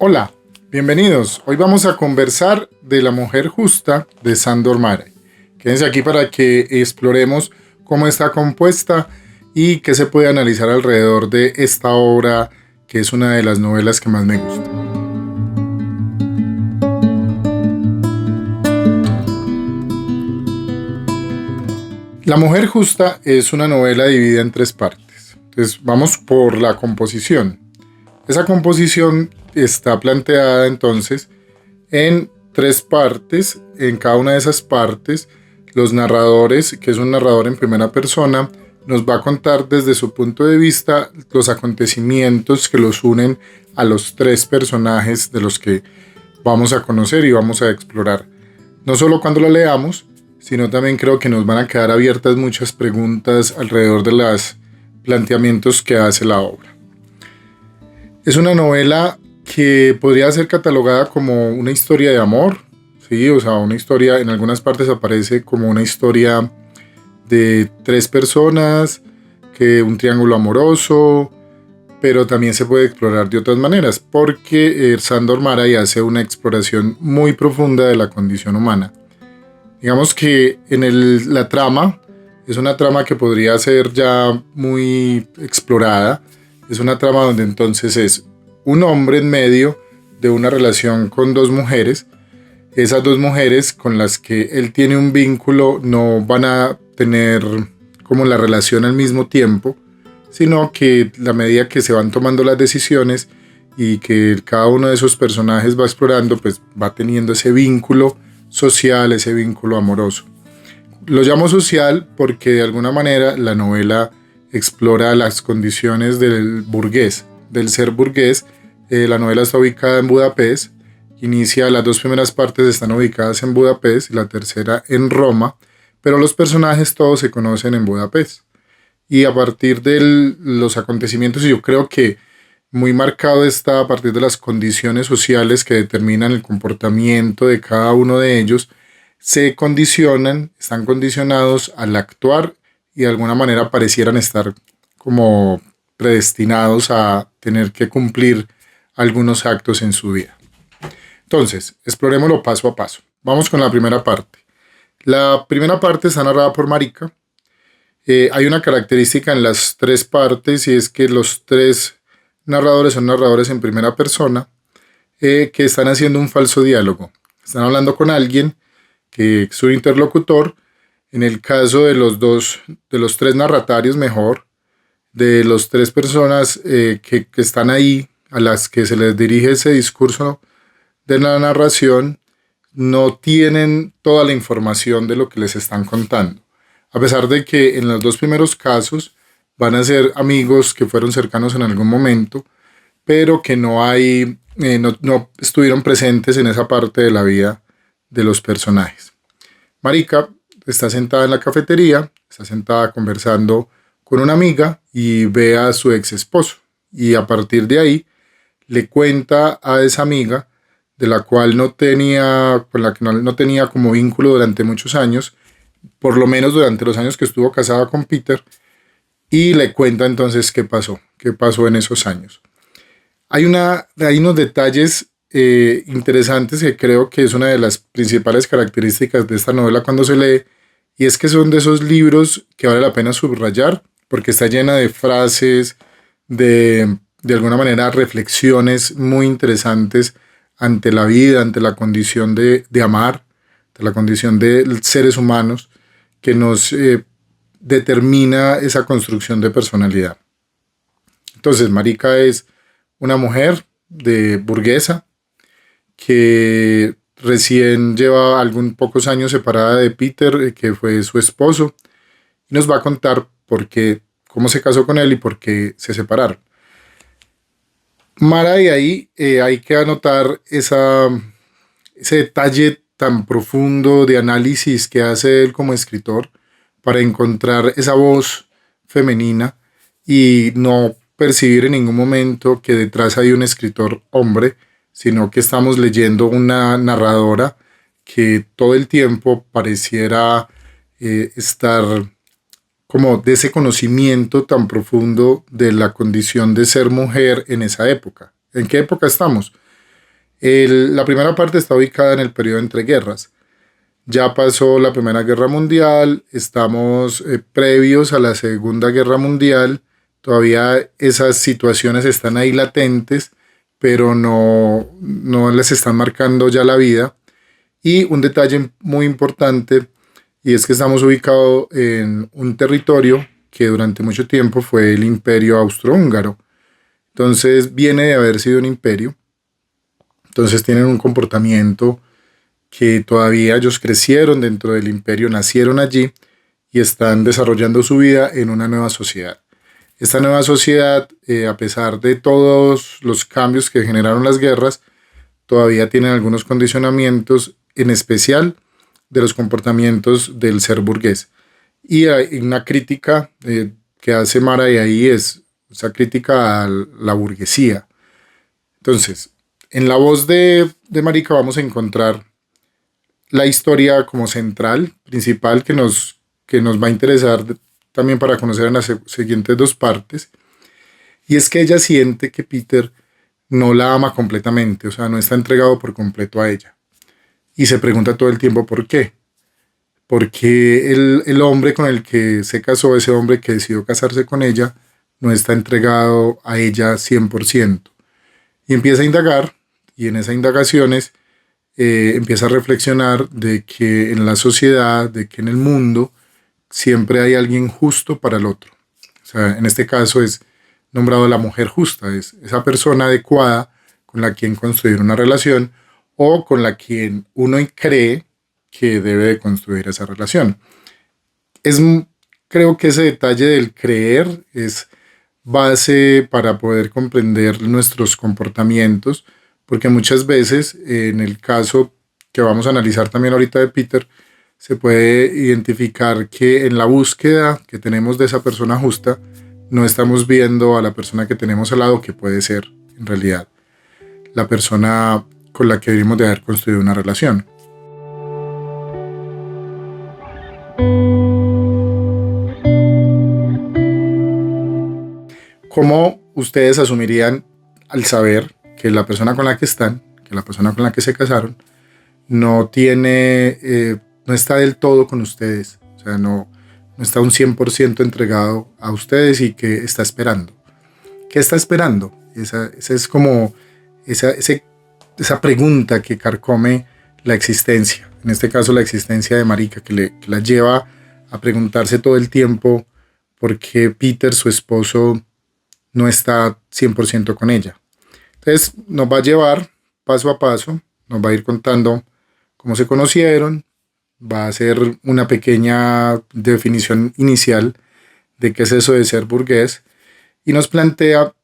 Hola, bienvenidos. Hoy vamos a conversar de La mujer justa de Sándor Márai. Quédense aquí para que exploremos cómo está compuesta y qué se puede analizar alrededor de esta obra, que es una de las novelas que más me gusta. La mujer justa es una novela dividida en tres partes. Entonces vamos por la composición. Esa composición está planteada entonces en tres partes. En cada una de esas partes, los narradores, que es un narrador en primera persona, nos va a contar desde su punto de vista los acontecimientos que los unen a los tres personajes de los que vamos a conocer y vamos a explorar. No solo cuando la leamos, sino también creo que nos van a quedar abiertas muchas preguntas alrededor de los planteamientos que hace la obra. Es una novela que podría ser catalogada como una historia de amor, ¿sí? O sea, una historia, en algunas partes aparece como una historia de tres personas, que un triángulo amoroso, pero también se puede explorar de otras maneras, porque Sándor Márai hace una exploración muy profunda de la condición humana. Digamos que la trama es una trama que podría ser ya muy explorada. Es una trama donde entonces es un hombre en medio de una relación con dos mujeres. Esas dos mujeres con las que él tiene un vínculo no van a tener como la relación al mismo tiempo, sino que a medida que se van tomando las decisiones y que cada uno de esos personajes va explorando, pues va teniendo ese vínculo social, ese vínculo amoroso. Lo llamo social porque de alguna manera la novela explora las condiciones del burgués, del ser burgués. La novela está ubicada en Budapest. Las dos primeras partes están ubicadas en Budapest y la tercera en Roma, pero los personajes todos se conocen en Budapest. Y a partir de los acontecimientos, y yo creo que muy marcado está a partir de las condiciones sociales que determinan el comportamiento de cada uno de ellos, están condicionados al actuar y de alguna manera parecieran estar como predestinados a tener que cumplir algunos actos en su vida. Entonces, explorémoslo paso a paso. Vamos con la primera parte. La primera parte está narrada por Marika. Hay una característica en las tres partes y es que los tres narradores son narradores en primera persona que están haciendo un falso diálogo. Están hablando con alguien que es su interlocutor. En el caso de los tres narratarios, mejor, de las tres personas que están ahí, a las que se les dirige ese discurso de la narración, no tienen toda la información de lo que les están contando. A pesar de que en los dos primeros casos van a ser amigos que fueron cercanos en algún momento, pero que no estuvieron presentes en esa parte de la vida de los personajes. Marika está sentada en la cafetería, está sentada conversando con una amiga y ve a su ex esposo. Y a partir de ahí le cuenta a esa amiga, con la que no tenía como vínculo durante muchos años, por lo menos durante los años que estuvo casada con Peter, y le cuenta entonces qué pasó en esos años. Hay unos detalles interesantes que creo que es una de las principales características de esta novela cuando se lee, y es que son de esos libros que vale la pena subrayar, porque está llena de frases, de alguna manera reflexiones muy interesantes ante la vida, ante la condición de amar, ante la condición de seres humanos, que nos determina esa construcción de personalidad. Entonces, Marika es una mujer burguesa que recién lleva pocos años separada de Peter, que fue su esposo, y nos va a contar cómo se casó con él y por qué se separaron. Márai, ahí hay que anotar ese detalle tan profundo de análisis que hace él como escritor para encontrar esa voz femenina y no percibir en ningún momento que detrás hay un escritor hombre, sino que estamos leyendo una narradora que todo el tiempo pareciera estar como de ese conocimiento tan profundo de la condición de ser mujer en esa época. ¿En qué época estamos? La primera parte está ubicada en el periodo entre guerras. Ya pasó la Primera Guerra Mundial, estamos previos a la Segunda Guerra Mundial, todavía esas situaciones están ahí latentes, pero no les están marcando ya la vida. Y un detalle muy importante, y es que estamos ubicados en un territorio que durante mucho tiempo fue el Imperio Austrohúngaro. Entonces viene de haber sido un imperio, entonces tienen un comportamiento que todavía ellos crecieron dentro del imperio, nacieron allí y están desarrollando su vida en una nueva sociedad. Esta nueva sociedad, a pesar de todos los cambios que generaron las guerras, todavía tienen algunos condicionamientos, en especial de los comportamientos del ser burgués. Y hay una crítica que hace Mara y ahí es esa crítica a la burguesía. Entonces, en la voz de Marica vamos a encontrar la historia como central, principal, que nos va a interesar también para conocer en las siguientes dos partes. Y es que ella siente que Peter no la ama completamente, o sea, no está entregado por completo a ella. Y se pregunta todo el tiempo por qué. Porque el hombre con el que se casó, ese hombre que decidió casarse con ella, no está entregado a ella 100%. Y empieza a indagar, y en esas indagaciones empieza a reflexionar de que en la sociedad, de que en el mundo, siempre hay alguien justo para el otro. O sea, en este caso es nombrado la mujer justa, es esa persona adecuada con la quien construir una relación o con la quien uno cree que debe de construir esa relación. Es, creo que ese detalle del creer es base para poder comprender nuestros comportamientos, porque muchas veces, en el caso que vamos a analizar también ahorita de Peter, se puede identificar que en la búsqueda que tenemos de esa persona justa, no estamos viendo a la persona que tenemos al lado, que puede ser, en realidad, la persona con la que debemos de haber construido una relación. ¿Cómo ustedes asumirían al saber que la persona con la que están, que la persona con la que se casaron, no tiene, no está del todo con ustedes? O sea, no está un 100% entregado a ustedes y que está esperando. ¿Qué está esperando? Esa es como esa pregunta que carcome la existencia. En este caso, la existencia de Marica, que la lleva a preguntarse todo el tiempo por qué Peter, su esposo, no está 100% con ella. Entonces nos va a llevar paso a paso, nos va a ir contando cómo se conocieron, va a hacer una pequeña definición inicial de qué es eso de ser burgués y nos plantea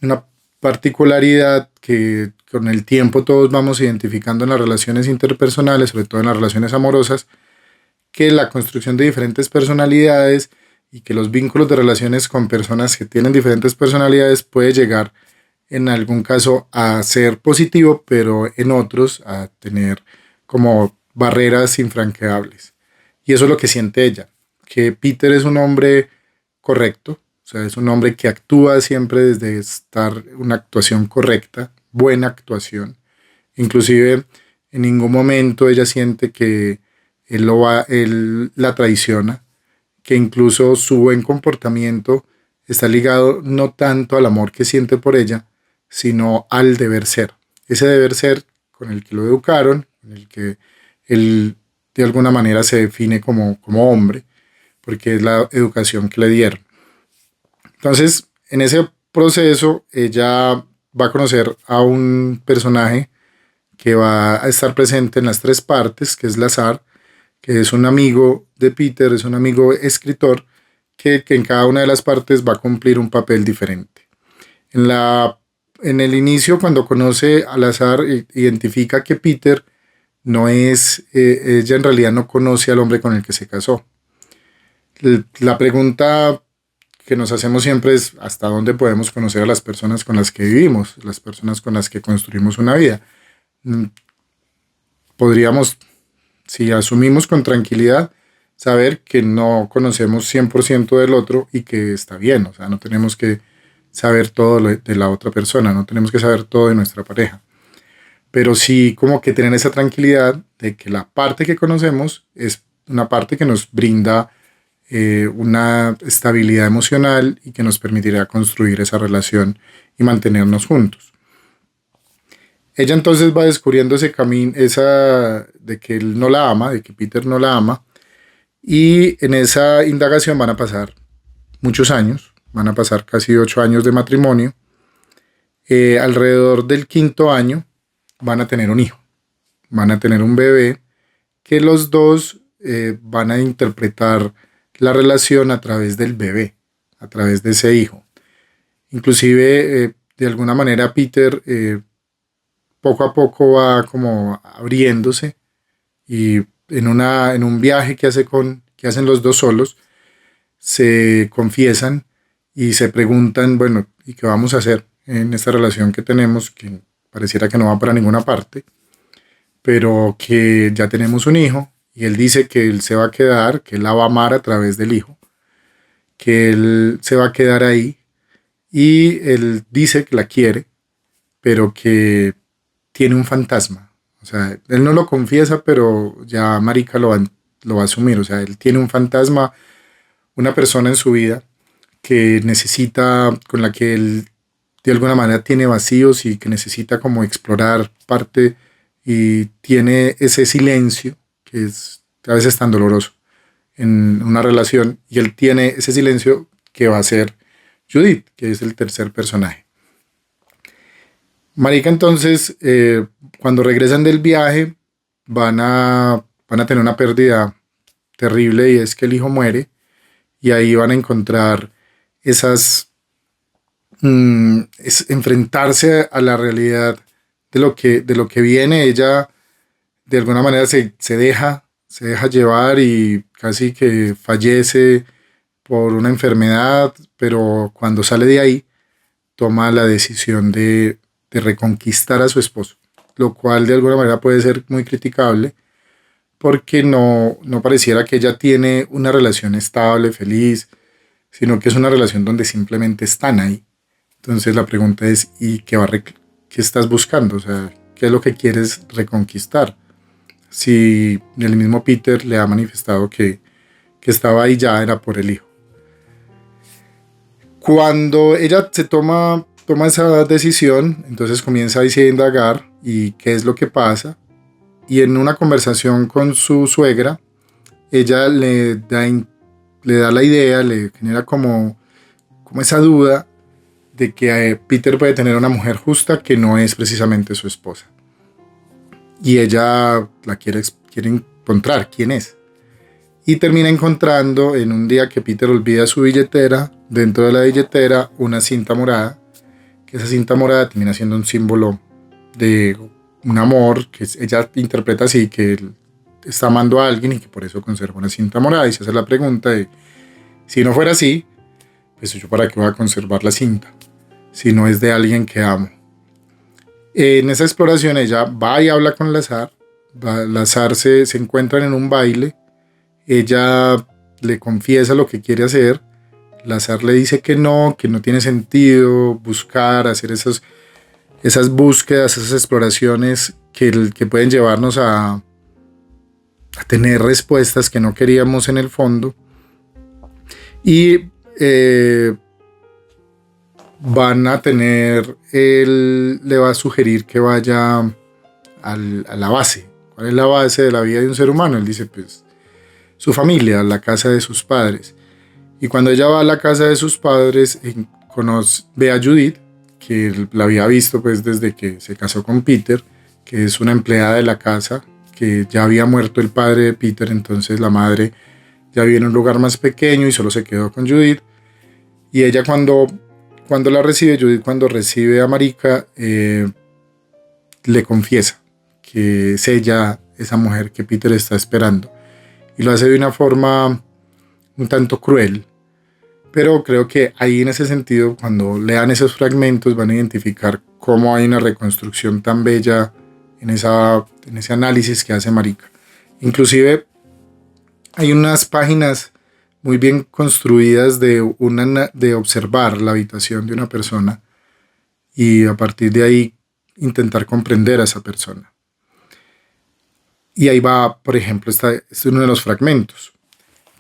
una particularidad que con el tiempo todos vamos identificando en las relaciones interpersonales, sobre todo en las relaciones amorosas, que la construcción de diferentes personalidades y que los vínculos de relaciones con personas que tienen diferentes personalidades puede llegar en algún caso a ser positivo, pero en otros a tener como barreras infranqueables. Y eso es lo que siente ella, que Peter es un hombre correcto, o sea, es un hombre que actúa siempre desde estar una actuación correcta, buena actuación. Inclusive en ningún momento ella siente que él la traiciona, que incluso su buen comportamiento está ligado no tanto al amor que siente por ella, sino al deber ser. Ese deber ser con el que lo educaron, con el que él de alguna manera se define como hombre, porque es la educación que le dieron. Entonces, en ese proceso, ella va a conocer a un personaje que va a estar presente en las tres partes, que es Lazar, que es un amigo de Peter, es un amigo escritor, que en cada una de las partes va a cumplir un papel diferente. En el inicio, cuando conoce a Lazar, identifica que Peter no es, ella en realidad no conoce al hombre con el que se casó. La pregunta que nos hacemos siempre es hasta dónde podemos conocer a las personas con las que vivimos, las personas con las que construimos una vida. Podríamos, si asumimos con tranquilidad, saber que no conocemos 100% del otro y que está bien, o sea, no tenemos que saber todo de la otra persona, no tenemos que saber todo de nuestra pareja. pero sí como que tener esa tranquilidad de que la parte que conocemos es una parte que nos brinda una estabilidad emocional y que nos permitirá construir esa relación y mantenernos juntos. Ella entonces va descubriendo ese camino, esa de que él no la ama, de que Peter no la ama, y en esa indagación van a pasar muchos años, van a pasar casi 8 años de matrimonio. Alrededor del quinto año van a tener un hijo, van a tener un bebé que los dos van a interpretar la relación a través del bebé, a través de ese hijo. Inclusive, de alguna manera, Peter poco a poco va como abriéndose y en un viaje que hacen los dos solos, se confiesan y se preguntan, bueno, ¿y qué vamos a hacer en esta relación que tenemos, que pareciera que no va para ninguna parte, pero que ya tenemos un hijo? Y él dice que él se va a quedar, que él la va a amar a través del hijo, que él se va a quedar ahí, y él dice que la quiere, pero que tiene un fantasma. O sea, él no lo confiesa, pero ya Marika lo va a asumir. O sea, él tiene un fantasma, una persona en su vida que necesita, con la que él de alguna manera tiene vacíos y que necesita como explorar parte, y tiene ese silencio que es a veces tan doloroso en una relación, y él tiene ese silencio que va a ser Judith, que es el tercer personaje. Marika entonces, cuando regresan del viaje, van a tener una pérdida terrible, y es que el hijo muere, y ahí van a encontrar esas, es enfrentarse a la realidad de lo que viene. Ella de alguna manera se deja llevar y casi que fallece por una enfermedad, pero cuando sale de ahí toma la decisión de reconquistar a su esposo, lo cual de alguna manera puede ser muy criticable, porque no pareciera que ella tiene una relación estable, feliz, sino que es una relación donde simplemente están ahí. Entonces la pregunta es, ¿y qué estás buscando? O sea, ¿qué es lo que quieres reconquistar? Si el mismo Peter le ha manifestado que estaba ahí ya era por el hijo. Cuando ella toma esa decisión, entonces comienza a indagar y qué es lo que pasa. Y en una conversación con su suegra, ella le da la idea, le genera como esa duda de que Peter puede tener una mujer justa que no es precisamente su esposa. Y ella quiere encontrar quién es. Y termina encontrando, en un día que Peter olvida su billetera, dentro de la billetera una cinta morada, que esa cinta morada termina siendo un símbolo de un amor, que ella interpreta así, que él está amando a alguien y que por eso conserva una cinta morada. Y se hace la pregunta de, si no fuera así, pues yo para qué voy a conservar la cinta, si no es de alguien que amo. En esa exploración ella va y habla con Lazar. Lazar se encuentran en un baile. Ella le confiesa lo que quiere hacer. Lazar le dice que no tiene sentido buscar, hacer esas búsquedas, esas exploraciones que pueden llevarnos a tener respuestas que no queríamos en el fondo. Y van a tener, él le va a sugerir que vaya a la base. ¿Cuál es la base de la vida de un ser humano? Él dice, pues, su familia, la casa de sus padres. Y cuando ella va a la casa de sus padres, ve a Judith, que la había visto pues desde que se casó con Peter, que es una empleada de la casa, que ya había muerto el padre de Peter, entonces la madre ya vive en un lugar más pequeño y solo se quedó con Judith. Y ella cuando la recibe, Judith cuando recibe a Marika, le confiesa que es ella, esa mujer que Peter está esperando. Y lo hace de una forma un tanto cruel. Pero creo que ahí, en ese sentido, cuando lean esos fragmentos, van a identificar cómo hay una reconstrucción tan bella en ese análisis que hace Marika. Inclusive hay unas páginas muy bien construidas de observar la habitación de una persona, y a partir de ahí intentar comprender a esa persona. Y ahí va, por ejemplo, este es uno de los fragmentos.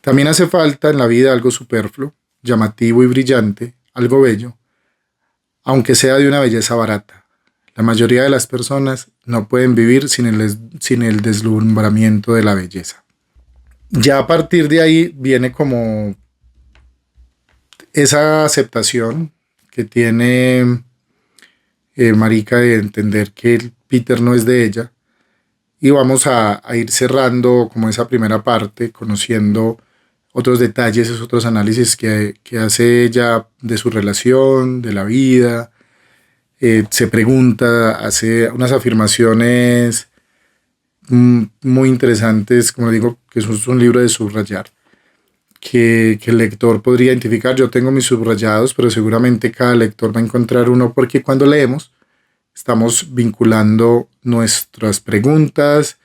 También hace falta en la vida algo superfluo, llamativo y brillante, algo bello, aunque sea de una belleza barata. La mayoría de las personas no pueden vivir sin el deslumbramiento de la belleza. Ya a partir de ahí viene como esa aceptación que tiene Marika de entender que el Peter no es de ella. Y vamos a ir cerrando como esa primera parte, conociendo otros detalles, esos otros análisis que hace ella de su relación, de la vida. Se pregunta, hace unas afirmaciones muy interesantes, como digo, que es un libro de subrayar, que el lector podría identificar. Yo tengo mis subrayados, pero seguramente cada lector va a encontrar uno, porque cuando leemos estamos vinculando nuestras preguntas,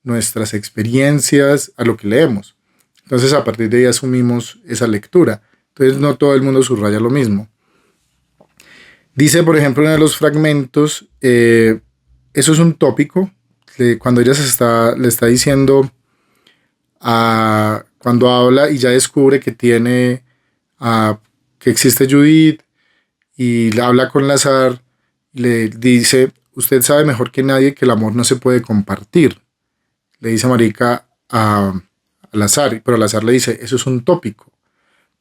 nuestras experiencias a lo que leemos. Entonces a partir de ahí asumimos esa lectura. Entonces no todo el mundo subraya lo mismo. Dice, por ejemplo, en uno de los fragmentos, eso es un tópico, cuando ella le está diciendo, cuando habla y ya descubre que que existe Judith y le habla con Lazar, le dice, usted sabe mejor que nadie que el amor no se puede compartir. Le dice Marika a Lazar, pero Lazar le dice, eso es un tópico,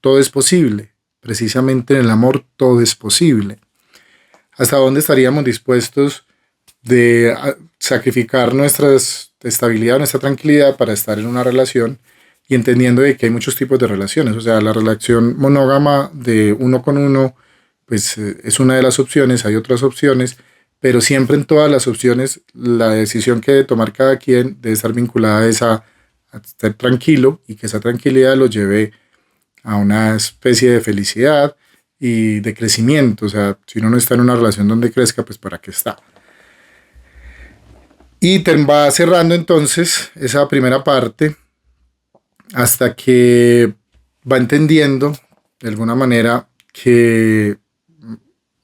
todo es posible, precisamente en el amor todo es posible. ¿Hasta dónde estaríamos dispuestos de sacrificar nuestra estabilidad, nuestra tranquilidad para estar en una relación, y entendiendo de que hay muchos tipos de relaciones? O sea, la relación monógama de uno con uno, pues es una de las opciones, hay otras opciones, pero siempre en todas las opciones la decisión que debe tomar cada quien debe estar vinculada a estar tranquilo, y que esa tranquilidad lo lleve a una especie de felicidad y de crecimiento. O sea, si uno no está en una relación donde crezca, pues ¿para qué está? Y va cerrando entonces esa primera parte hasta que va entendiendo de alguna manera que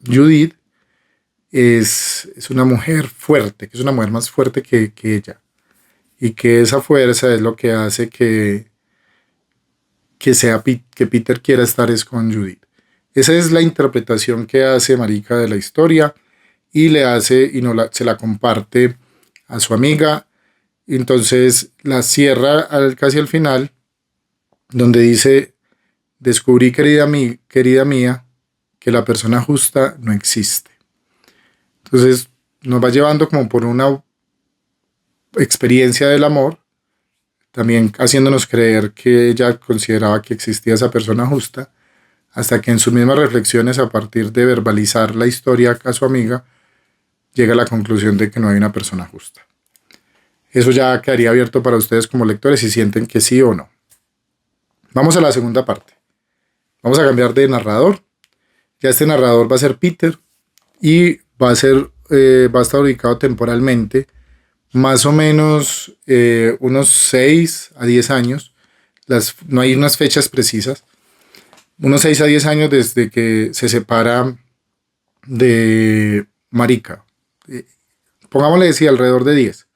Judith es una mujer fuerte, que es una mujer más fuerte que ella, y que esa fuerza es lo que hace que Peter quiera estar es con Judith. Esa es la interpretación que hace Marika de la historia, y le hace y se la comparte a su amiga. Entonces la cierra casi al final, donde dice, descubrí, querida mía, que la persona justa no existe. Entonces nos va llevando como por una experiencia del amor, también haciéndonos creer que ella consideraba que existía esa persona justa, hasta que en sus mismas reflexiones, a partir de verbalizar la historia a su amiga, llega a la conclusión de que no hay una persona justa. Eso ya quedaría abierto para ustedes como lectores si sienten que sí o no. Vamos a la segunda parte. Vamos a cambiar de narrador. Ya este narrador va a ser Peter, y va a estar ubicado temporalmente más o menos unos 6 a 10 años. No hay unas fechas precisas. Unos 6 a 10 años desde que se separa de Marika. Pongámosle decir alrededor de 10.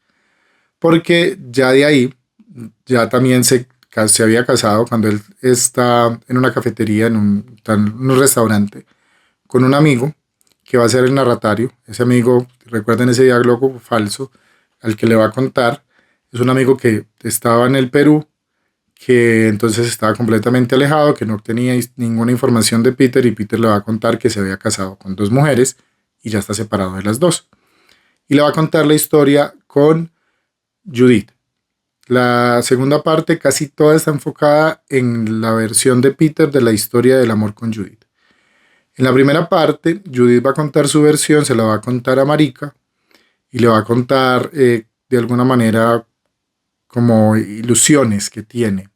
Porque ya de ahí, ya también se había casado cuando él está en una cafetería, en un restaurante, con un amigo que va a ser el narratario. Ese amigo, recuerden ese diálogo falso al que le va a contar, es un amigo que estaba en el Perú, que entonces estaba completamente alejado, que no tenía ninguna información de Peter, y Peter le va a contar que se había casado con 2 mujeres y ya está separado de las 2. Y le va a contar la historia con Judith. La segunda parte casi toda está enfocada en la versión de Peter de la historia del amor con Judith. En la primera parte, Judith va a contar su versión, se la va a contar a Marika, y le va a contar de alguna manera como ilusiones que tiene.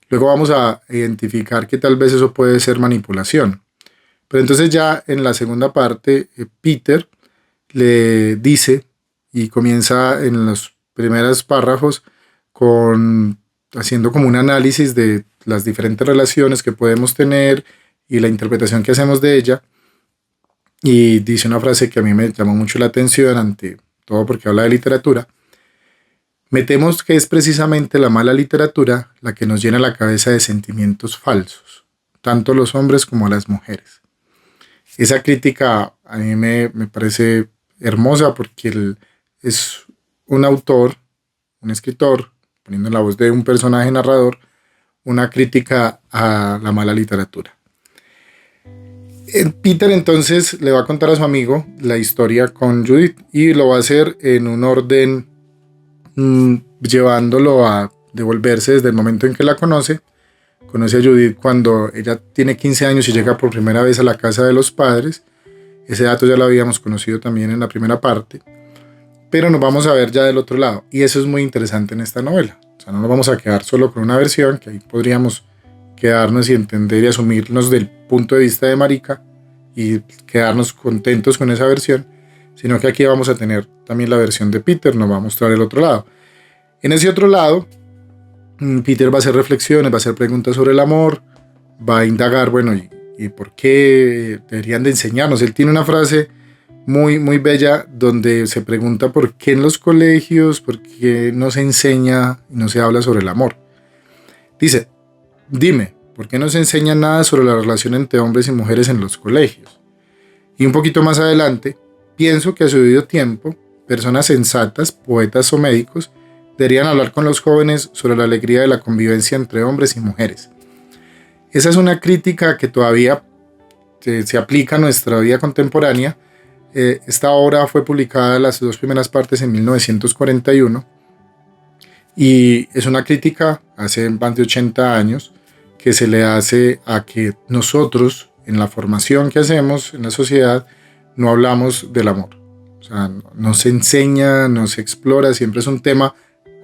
Luego vamos a identificar que tal vez eso puede ser manipulación. Pero entonces ya en la segunda parte, Peter le dice, y comienza en los primeros párrafos haciendo como un análisis de las diferentes relaciones que podemos tener y la interpretación que hacemos de ella. y dice una frase que a mí me llamó mucho la atención, ante todo porque habla de literatura. Me temo que es precisamente la mala literatura la que nos llena la cabeza de sentimientos falsos, tanto los hombres como las mujeres. Esa crítica a mí me parece hermosa porque él es un autor, un escritor, poniendo en la voz de un personaje narrador, una crítica a la mala literatura. Peter entonces le va a contar a su amigo la historia con Judith y lo va a hacer en un orden llevándolo a devolverse desde el momento en que la conoce. Conoce a Judith cuando ella tiene 15 años y llega por primera vez a la casa de los padres. Ese dato ya lo habíamos conocido también en la primera parte, pero nos vamos a ver ya del otro lado, y eso es muy interesante en esta novela. O sea, no nos vamos a quedar solo con una versión, que ahí podríamos quedarnos y entender y asumirnos del punto de vista de Marika y quedarnos contentos con esa versión, sino que aquí vamos a tener también la versión de Peter, nos va a mostrar el otro lado. En ese otro lado, Peter va a hacer reflexiones, va a hacer preguntas sobre el amor, va a indagar, bueno, y por qué deberían de enseñarnos. Él tiene una frase muy, muy bella donde se pregunta por qué en los colegios, por qué no se enseña y no se habla sobre el amor. Dice, dime, ¿por qué no se enseña nada sobre la relación entre hombres y mujeres en los colegios? Y un poquito más adelante, pienso que a su debido tiempo, personas sensatas, poetas o médicos, deberían hablar con los jóvenes sobre la alegría de la convivencia entre hombres y mujeres. Esa es una crítica que todavía se aplica a nuestra vida contemporánea. Esta obra fue publicada, las dos primeras partes, en 1941, y es una crítica hace más de 80 años que se le hace a que nosotros, en la formación que hacemos en la sociedad, no hablamos del amor. O sea, no se enseña, no se explora, siempre es un tema,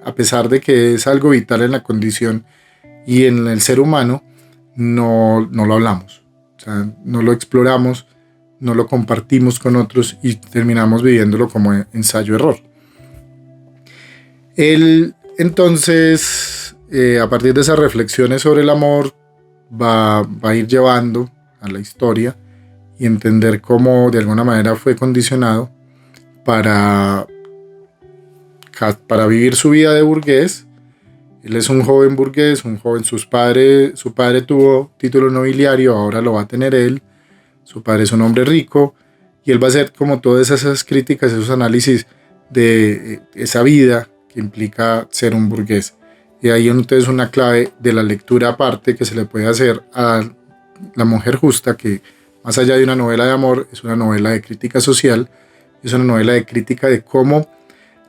a pesar de que es algo vital en la condición y en el ser humano, no lo hablamos. O sea, no lo exploramos, no lo compartimos con otros y terminamos viviéndolo como ensayo-error. Él, entonces, a partir de esas reflexiones sobre el amor, va a ir llevando a la historia y entender cómo de alguna manera fue condicionado para vivir su vida de burgués. Él es un joven burgués, su padre tuvo título nobiliario, ahora lo va a tener él. Su padre es un hombre rico y él va a hacer como todas esas críticas, esos análisis de esa vida que implica ser un burgués. Y ahí entonces una clave de la lectura aparte que se le puede hacer a La Mujer Justa, que más allá de una novela de amor, es una novela de crítica social, es una novela de crítica de cómo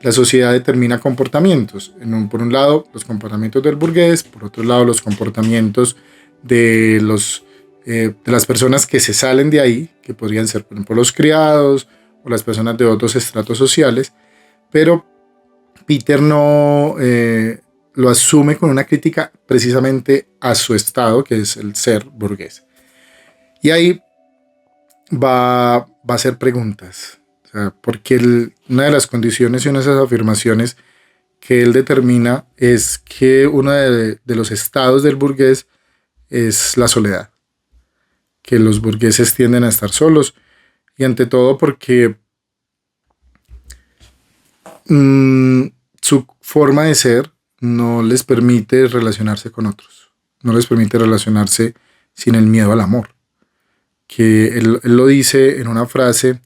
la sociedad determina comportamientos. Por un lado, los comportamientos del burgués, por otro lado, los comportamientos de las personas que se salen de ahí, que podrían ser, por ejemplo, los criados o las personas de otros estratos sociales, pero Peter no lo asume con una crítica precisamente a su estado, que es el ser burgués. Y ahí va a hacer preguntas. O sea, porque una de las condiciones y una de esas afirmaciones que él determina es que uno de los estados del burgués es la soledad. Que los burgueses tienden a estar solos. Y ante todo porque su forma de ser no les permite relacionarse con otros. No les permite relacionarse sin el miedo al amor. Que él lo dice en una frase: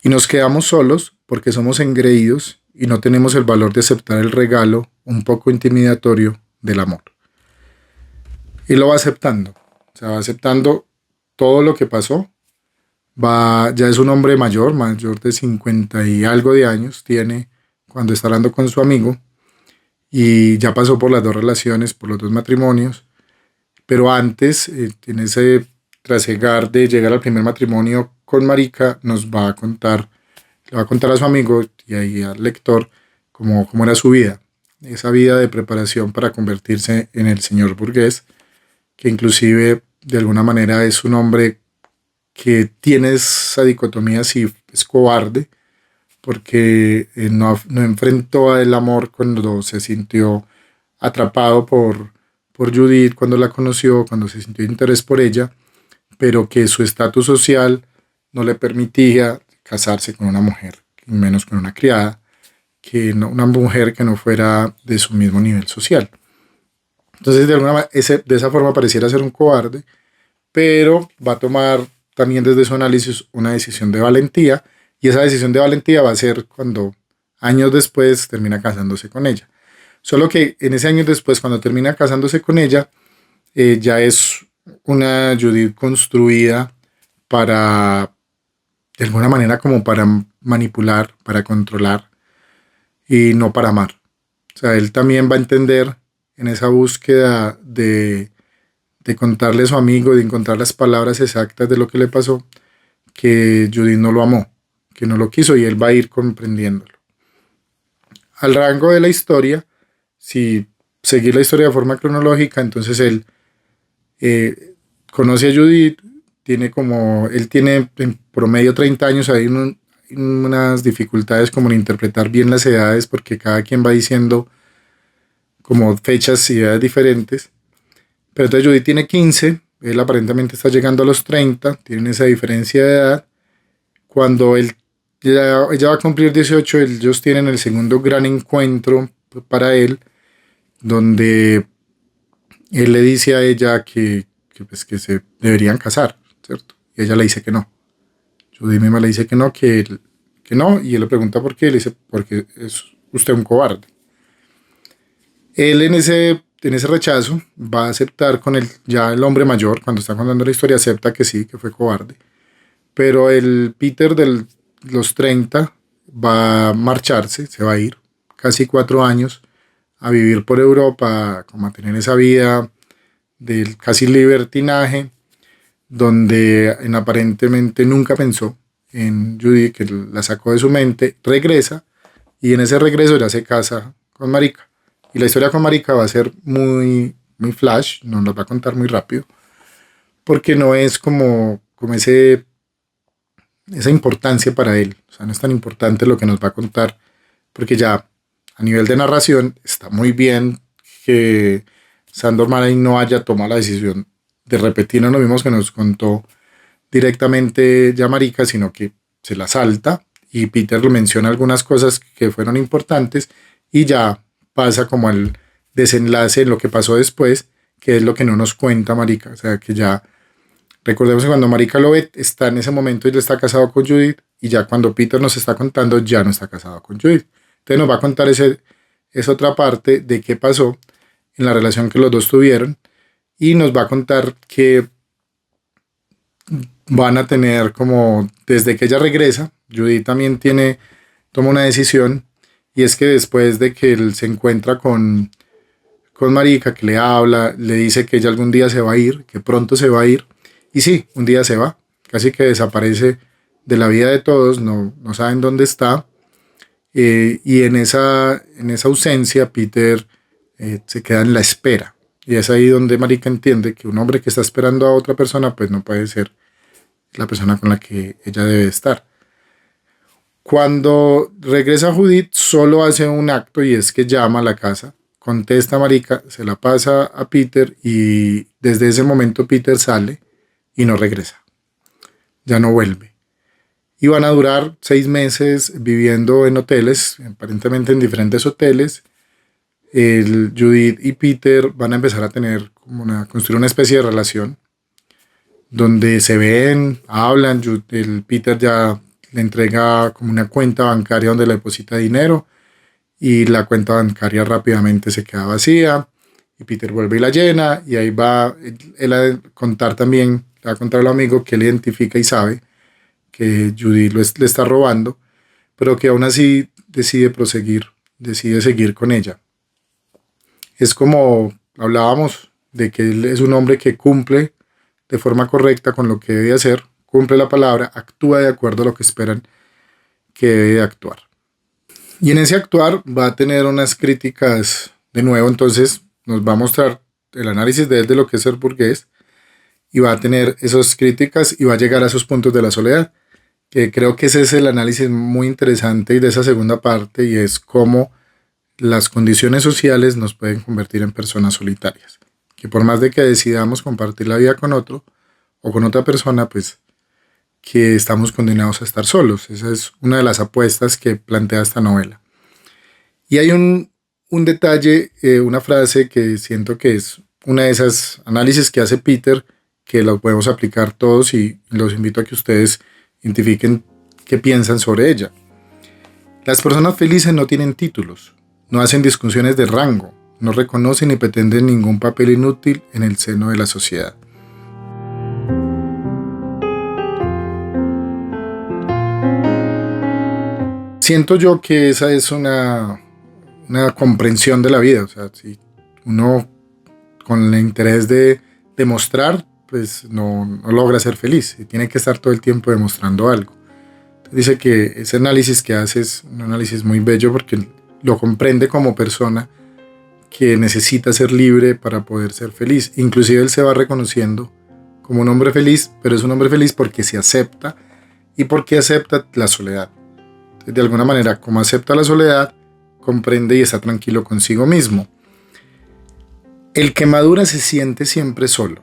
y nos quedamos solos porque somos engreídos y no tenemos el valor de aceptar el regalo un poco intimidatorio del amor. Y lo va aceptando. O sea, va aceptando todo lo que pasó. Ya es un hombre mayor de 50 y algo de años, tiene cuando está hablando con su amigo, y ya pasó por las dos relaciones, por los dos matrimonios, pero antes, en ese trasegar de llegar al primer matrimonio con Marika, le va a contar a su amigo y ahí al lector cómo era su vida, esa vida de preparación para convertirse en el señor burgués, que inclusive de alguna manera es un hombre que tiene esa dicotomía, si es cobarde, porque no enfrentó el amor cuando se sintió atrapado por Judith, cuando la conoció, cuando se sintió interés por ella, pero que su estatus social no le permitía casarse con una mujer, menos con una criada, una mujer que no fuera de su mismo nivel social. Entonces, de esa forma pareciera ser un cobarde, pero va a tomar también desde su análisis una decisión de valentía, y esa decisión de valentía va a ser cuando años después termina casándose con ella. Solo que en ese año después, cuando termina casándose con ella, ya es una Judith construida para, de alguna manera, como para manipular, para controlar y no para amar. O sea, él también va a entender en esa búsqueda de contarle a su amigo, de encontrar las palabras exactas de lo que le pasó, que Judith no lo amó, que no lo quiso, y él va a ir comprendiéndolo. Al rango de la historia, si seguir la historia de forma cronológica, entonces él conoce a Judith, él tiene en promedio 30 años, hay unas dificultades como en interpretar bien las edades, porque cada quien va diciendo como fechas y edades diferentes. Pero entonces Judith tiene 15, él aparentemente está llegando a los 30, tienen esa diferencia de edad. Cuando ella va a cumplir 18, ellos tienen el segundo gran encuentro para él, donde él le dice a ella que se deberían casar, ¿cierto? Y ella le dice que no. Judith misma le dice que no, que no, y él le pregunta por qué, le dice, porque es usted un cobarde. Él en ese rechazo va a aceptar ya el hombre mayor, cuando está contando la historia, acepta que sí, que fue cobarde. Pero el Peter de los 30 va a marcharse, se va a ir casi 4 años a vivir por Europa, como a tener esa vida del casi libertinaje, donde aparentemente nunca pensó en Judy, que la sacó de su mente, regresa, y en ese regreso ya se casa con Marika. Y la historia con Marika va a ser muy, muy flash, nos la va a contar muy rápido, porque no es como esa importancia para él. O sea, no es tan importante lo que nos va a contar, porque ya a nivel de narración está muy bien que Sandor Maray no haya tomado la decisión de repetir lo mismo que nos contó directamente ya Marika, sino que se la salta y Peter le menciona algunas cosas que fueron importantes y ya pasa como al desenlace en lo que pasó después, que es lo que no nos cuenta Marika. O sea, que ya recordemos que cuando Marika lo ve, está en ese momento y él está casado con Judith, y ya cuando Peter nos está contando, ya no está casado con Judith. Entonces nos va a contar esa otra parte de qué pasó en la relación que los dos tuvieron, y nos va a contar que van a tener como, desde que ella regresa, Judith también toma una decisión, y es que después de que él se encuentra con Marika, que le habla, le dice que ella algún día se va a ir, que pronto se va a ir, y sí, un día se va, casi que desaparece de la vida de todos, no saben dónde está, y en esa ausencia Peter se queda en la espera, y es ahí donde Marika entiende que un hombre que está esperando a otra persona pues no puede ser la persona con la que ella debe estar. Cuando regresa Judith, solo hace un acto, y es que llama a la casa, contesta a Marika, se la pasa a Peter, y desde ese momento Peter sale y no regresa, ya no vuelve. Y van a durar 6 meses viviendo en hoteles, aparentemente en diferentes hoteles. Judith y Peter van a empezar a construir una especie de relación, donde se ven, hablan. El Peter ya le entrega como una cuenta bancaria donde le deposita dinero, y la cuenta bancaria rápidamente se queda vacía, y Peter vuelve y la llena, y ahí va él a contar también, le va a contar al amigo que él identifica y sabe que Judy le está robando, pero que aún así decide seguir con ella. Es como hablábamos de que él es un hombre que cumple de forma correcta con lo que debe hacer, cumple la palabra, actúa de acuerdo a lo que esperan que debe actuar. Y en ese actuar va a tener unas críticas, de nuevo, entonces nos va a mostrar el análisis de él de lo que es ser burgués, y va a tener esas críticas y va a llegar a esos puntos de la soledad, que creo que ese es el análisis muy interesante y de esa segunda parte, y es cómo las condiciones sociales nos pueden convertir en personas solitarias, que por más de que decidamos compartir la vida con otro o con otra persona, pues que estamos condenados a estar solos. Esa es una de las apuestas que plantea esta novela. Y hay un detalle, una frase que siento que es una de esas análisis que hace Peter, que lo podemos aplicar todos y los invito a que ustedes identifiquen qué piensan sobre ella. Las personas felices no tienen títulos, no hacen discusiones de rango, no reconocen ni pretenden ningún papel inútil en el seno de la sociedad. Siento yo que esa es una comprensión de la vida. O sea, si uno con el interés de demostrar, pues no logra ser feliz y tiene que estar todo el tiempo demostrando algo. Entonces dice que ese análisis que hace es un análisis muy bello porque lo comprende como persona que necesita ser libre para poder ser feliz. Inclusive él se va reconociendo como un hombre feliz, pero es un hombre feliz porque se acepta y porque acepta la soledad. Entonces, de alguna manera, como acepta la soledad, comprende y está tranquilo consigo mismo. El que madura se siente siempre solo.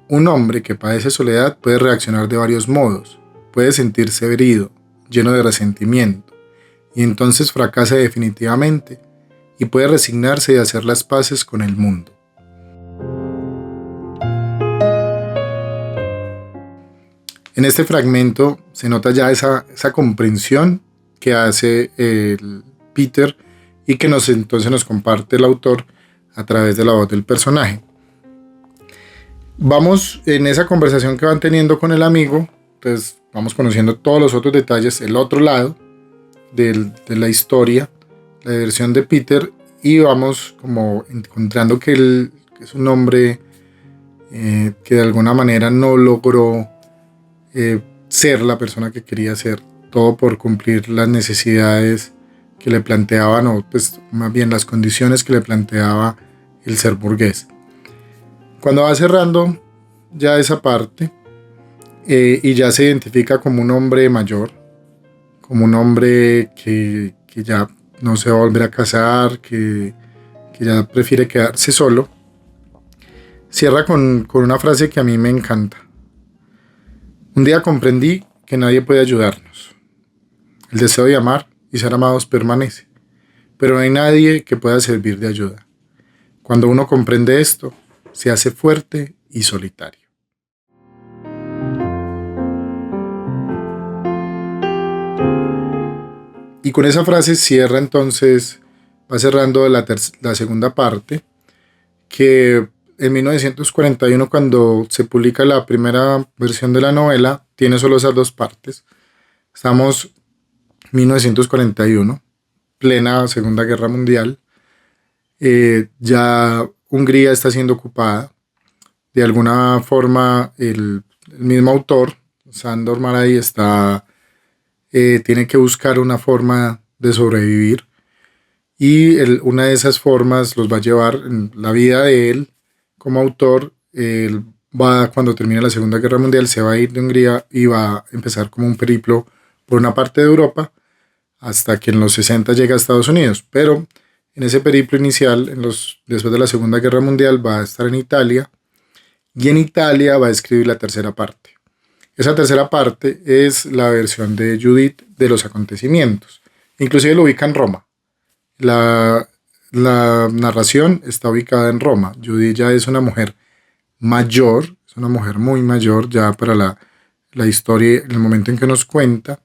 Un hombre que padece soledad puede reaccionar de varios modos. Puede sentirse herido, lleno de resentimiento, y entonces fracasa definitivamente, y puede resignarse y hacer las paces con el mundo. En este fragmento se nota ya esa comprensión que hace el Peter y que entonces nos comparte el autor a través de la voz del personaje. Vamos en esa conversación que van teniendo con el amigo, pues vamos conociendo todos los otros detalles, el otro lado de la historia, la versión de Peter, y vamos como encontrando que él es un hombre que de alguna manera no logró ser la persona que quería ser, todo por cumplir las necesidades que le planteaban, o pues más bien las condiciones que le planteaba el ser burgués. Cuando va cerrando ya esa parte y ya se identifica como un hombre mayor, como un hombre que ya no se va a volver a casar, que ya prefiere quedarse solo, cierra con una frase que a mí me encanta. Un día comprendí que nadie puede ayudarnos. El deseo de amar y ser amados permanece, pero no hay nadie que pueda servir de ayuda. Cuando uno comprende esto, se hace fuerte y solitario. Y con esa frase cierra entonces, va cerrando la segunda parte, que en 1941, cuando se publica la primera versión de la novela, tiene solo esas dos partes. Estamos en 1941, plena Segunda Guerra Mundial. Ya Hungría está siendo ocupada. De alguna forma, el mismo autor, Sándor Márai, tiene que buscar una forma de sobrevivir. Y una de esas formas los va a llevar en la vida de él como autor. Él cuando termine la Segunda Guerra Mundial, se va a ir de Hungría y va a empezar como un periplo por una parte de Europa hasta que en los 60 llega a Estados Unidos. Pero en ese periplo inicial, después de la Segunda Guerra Mundial, va a estar en Italia y en Italia va a escribir la tercera parte. Esa tercera parte es la versión de Judith de los acontecimientos. Inclusive lo ubica en Roma. La narración está ubicada en Roma. Judith ya es una mujer mayor, es una mujer muy mayor ya para la historia, en el momento en que nos cuenta.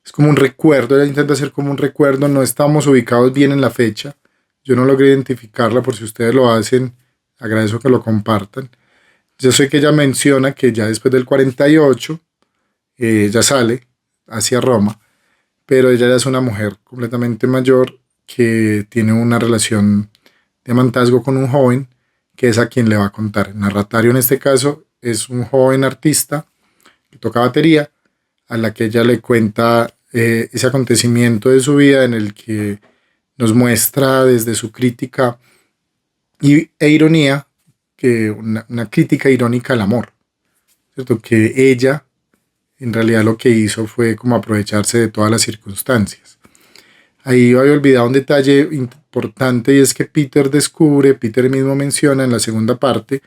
Es como un recuerdo, ella intenta hacer como un recuerdo, no estamos ubicados bien en la fecha. Yo no logré identificarla, por si ustedes lo hacen, agradezco que lo compartan. Yo sé que ella menciona que ya después del 48 ella sale hacia Roma, pero ella ya es una mujer completamente mayor que tiene una relación de amantazgo con un joven que es a quien le va a contar. El narratario en este caso es un joven artista que toca batería, a la que ella le cuenta ese acontecimiento de su vida en el que nos muestra desde su crítica e ironía, que una crítica irónica al amor, ¿cierto? Que ella en realidad lo que hizo fue como aprovecharse de todas las circunstancias. Ahí había olvidado un detalle importante, y es que Peter mismo menciona en la segunda parte,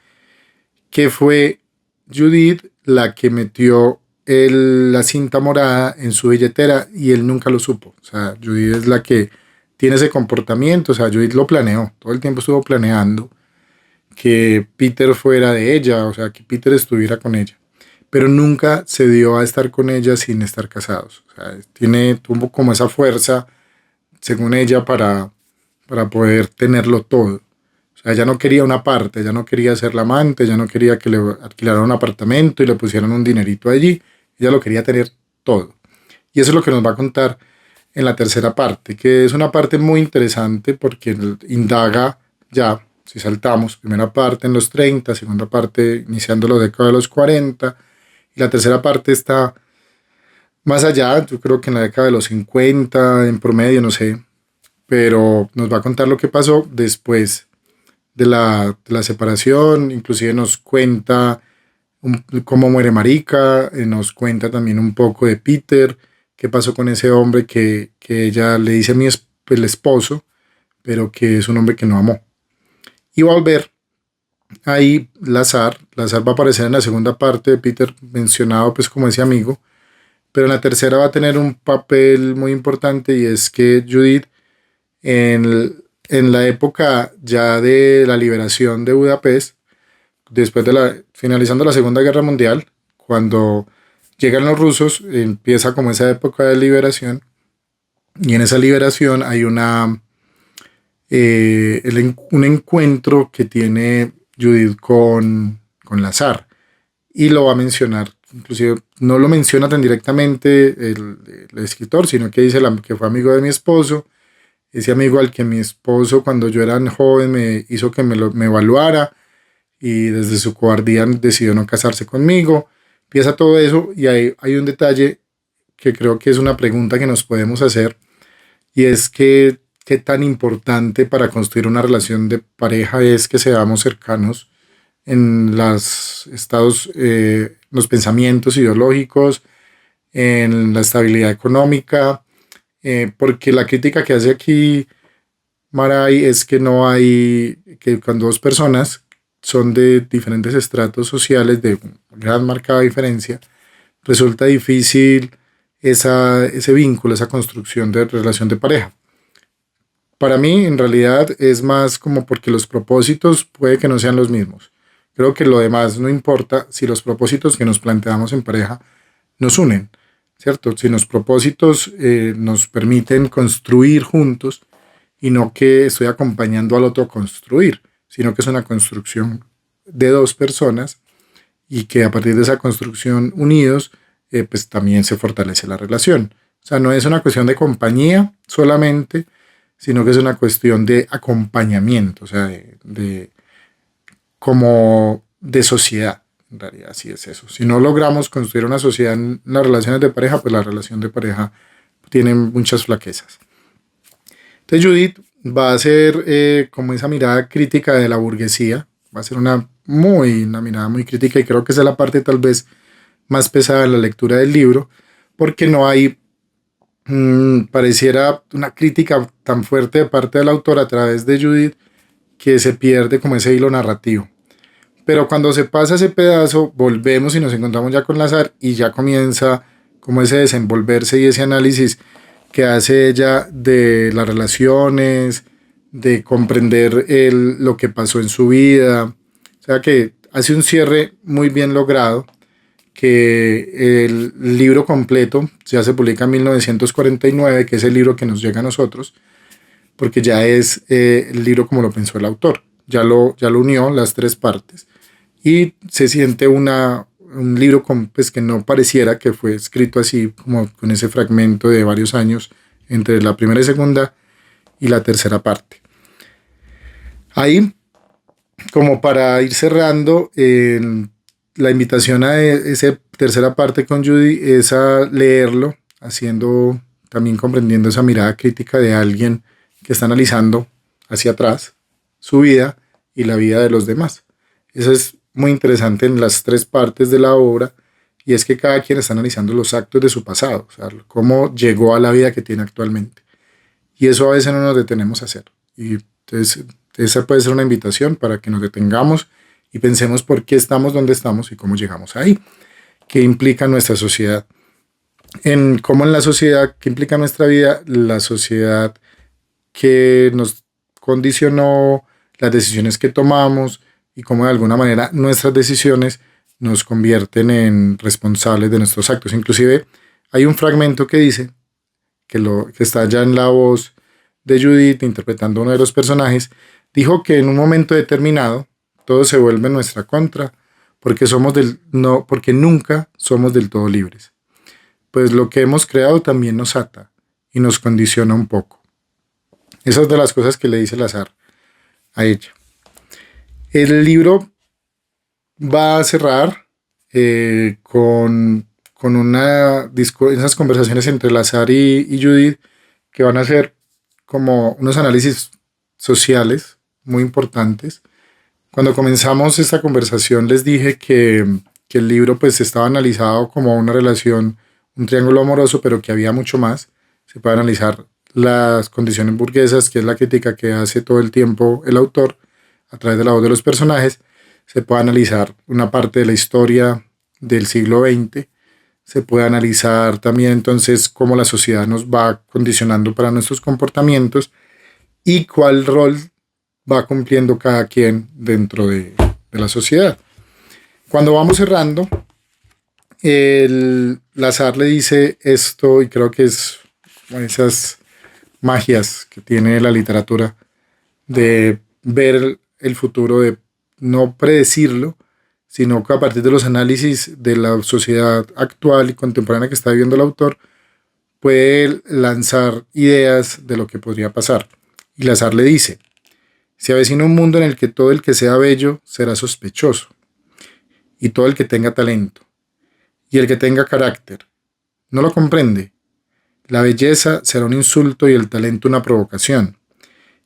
que fue Judith la que metió la cinta morada en su billetera y él nunca lo supo. O sea, Judith es la que tiene ese comportamiento. O sea, Judith lo planeó, todo el tiempo estuvo planeando que Peter fuera de ella, o sea, que Peter estuviera con ella. Pero nunca se dio a estar con ella sin estar casados. O sea, tuvo como esa fuerza, según ella, para poder tenerlo todo. O sea, ella no quería una parte, ella no quería ser la amante, ella no quería que le alquilaran un apartamento y le pusieran un dinerito allí. Ella lo quería tener todo. Y eso es lo que nos va a contar en la tercera parte, que es una parte muy interesante porque indaga ya, si saltamos, primera parte en los 30, segunda parte iniciando la década de los 40, y la tercera parte está más allá, yo creo que en la década de los 50, en promedio, no sé, pero nos va a contar lo que pasó después de la separación, inclusive nos cuenta cómo muere Marika, nos cuenta también un poco de Peter, qué pasó con ese hombre que ella le dice el esposo, pero que es un hombre que no amó. Y va a volver ahí Lazar va a aparecer en la segunda parte de Peter, mencionado pues como ese amigo, pero en la tercera va a tener un papel muy importante y es que Judith en la época ya de la liberación de Budapest, después de finalizando la Segunda Guerra Mundial, cuando llegan los rusos, empieza como esa época de liberación, y en esa liberación hay un encuentro que tiene Judith con Lazar, y lo va a mencionar, inclusive no lo menciona tan directamente el escritor, sino que dice que fue amigo de mi esposo, ese amigo al que mi esposo cuando yo era joven me hizo que me evaluara, y desde su cobardía decidió no casarse conmigo. Empieza todo eso y hay un detalle que creo que es una pregunta que nos podemos hacer, y es que qué tan importante para construir una relación de pareja es que seamos cercanos en los pensamientos ideológicos, en la estabilidad económica, porque la crítica que hace aquí Maray es que que cuando dos personas son de diferentes estratos sociales, de gran marcada diferencia, resulta difícil ese vínculo, esa construcción de relación de pareja. Para mí, en realidad, es más como porque los propósitos puede que no sean los mismos. Creo que lo demás no importa si los propósitos que nos planteamos en pareja nos unen, ¿cierto? Si los propósitos nos permiten construir juntos y no que estoy acompañando al otro a construir, sino que es una construcción de dos personas y que a partir de esa construcción unidos, pues también se fortalece la relación. O sea, no es una cuestión de compañía solamente, sino que es una cuestión de acompañamiento, o sea, como de sociedad. En realidad, sí es eso. Si no logramos construir una sociedad en las relaciones de pareja, pues la relación de pareja tiene muchas flaquezas. Entonces Judith va a ser como esa mirada crítica de la burguesía, va a ser una mirada muy crítica, y creo que esa es la parte tal vez más pesada en la lectura del libro, porque no hay, pareciera una crítica tan fuerte de parte del autor a través de Judith que se pierde como ese hilo narrativo. Pero cuando se pasa ese pedazo, volvemos y nos encontramos ya con Lazar y ya comienza como ese desenvolverse y ese análisis que hace ella de las relaciones, de comprender lo que pasó en su vida. O sea que hace un cierre muy bien logrado, que el libro completo ya se publica en 1949, que es el libro que nos llega a nosotros, porque ya es el libro como lo pensó el autor. Ya lo unió las tres partes. Y se siente un libro pues, que no pareciera que fue escrito así, como con ese fragmento de varios años entre la primera y segunda y la tercera parte. Ahí, como para ir cerrando, la invitación a esa tercera parte con Judy es a leerlo, también comprendiendo esa mirada crítica de alguien que está analizando hacia atrás su vida y la vida de los demás. Eso es muy interesante en las tres partes de la obra, y es que cada quien está analizando los actos de su pasado, o sea, cómo llegó a la vida que tiene actualmente. Y eso a veces no nos detenemos a hacer. Y entonces esa puede ser una invitación para que nos detengamos y pensemos por qué estamos donde estamos y cómo llegamos ahí. qué implica nuestra sociedad. Cómo en la sociedad, qué implica nuestra vida, la sociedad que nos condicionó, las decisiones que tomamos y cómo de alguna manera nuestras decisiones nos convierten en responsables de nuestros actos. Inclusive hay un fragmento que dice, que está ya en la voz de Judith interpretando a uno de los personajes, dijo que en un momento determinado todo se vuelve en nuestra contra porque porque nunca somos del todo libres. Pues lo que hemos creado también nos ata y nos condiciona un poco. Esas son de las cosas que le dice el azar a ella. El libro va a cerrar con esas conversaciones entre el azar y Judith, que van a ser como unos análisis sociales muy importantes. Cuando comenzamos esta conversación les dije que el libro pues estaba analizado como una relación, un triángulo amoroso, pero que había mucho más. Se puede analizar las condiciones burguesas, que es la crítica que hace todo el tiempo el autor a través de la voz de los personajes. Se puede analizar una parte de la historia del siglo XX. Se puede analizar también entonces cómo la sociedad nos va condicionando para nuestros comportamientos y cuál rol va cumpliendo cada quien dentro de la sociedad. Cuando vamos cerrando, el azar le dice esto, y creo que es como esas magias que tiene la literatura de ver el futuro, de no predecirlo, sino que a partir de los análisis de la sociedad actual y contemporánea que está viviendo el autor, puede lanzar ideas de lo que podría pasar. Y Lazar le dice: se avecina un mundo en el que todo el que sea bello será sospechoso, y todo el que tenga talento, y el que tenga carácter. ¿No lo comprende? La belleza será un insulto y el talento una provocación,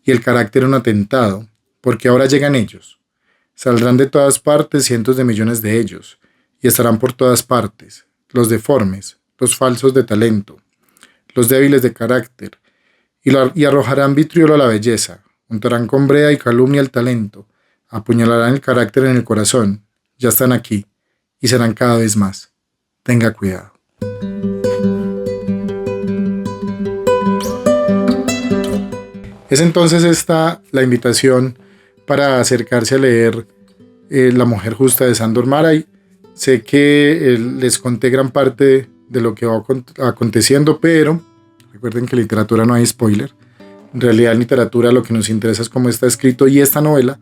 y el carácter un atentado, porque ahora llegan ellos. Saldrán de todas partes cientos de millones de ellos, y estarán por todas partes, los deformes, los falsos de talento, los débiles de carácter, y arrojarán vitriolo a la belleza, untarán con brea y calumnia el talento, apuñalarán el carácter en el corazón, ya están aquí, y serán cada vez más. Tenga cuidado. Es entonces esta la invitación para acercarse a leer La mujer justa de Sándor Márai. Sé que les conté gran parte de lo que va aconteciendo, pero recuerden que en literatura no hay spoiler. En realidad en literatura lo que nos interesa es cómo está escrito, y esta novela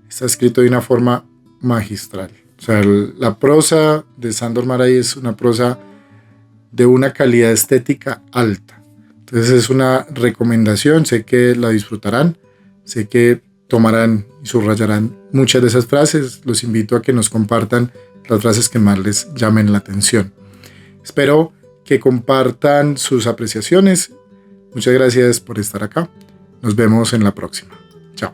está escrito de una forma magistral. O sea, la prosa de Sándor Márai es una prosa de una calidad estética alta. Entonces es una recomendación, sé que la disfrutarán, sé que tomarán y subrayarán muchas de esas frases. Los invito a que nos compartan las frases que más les llamen la atención. Espero que compartan sus apreciaciones. Muchas gracias por estar acá. Nos vemos en la próxima. Chao.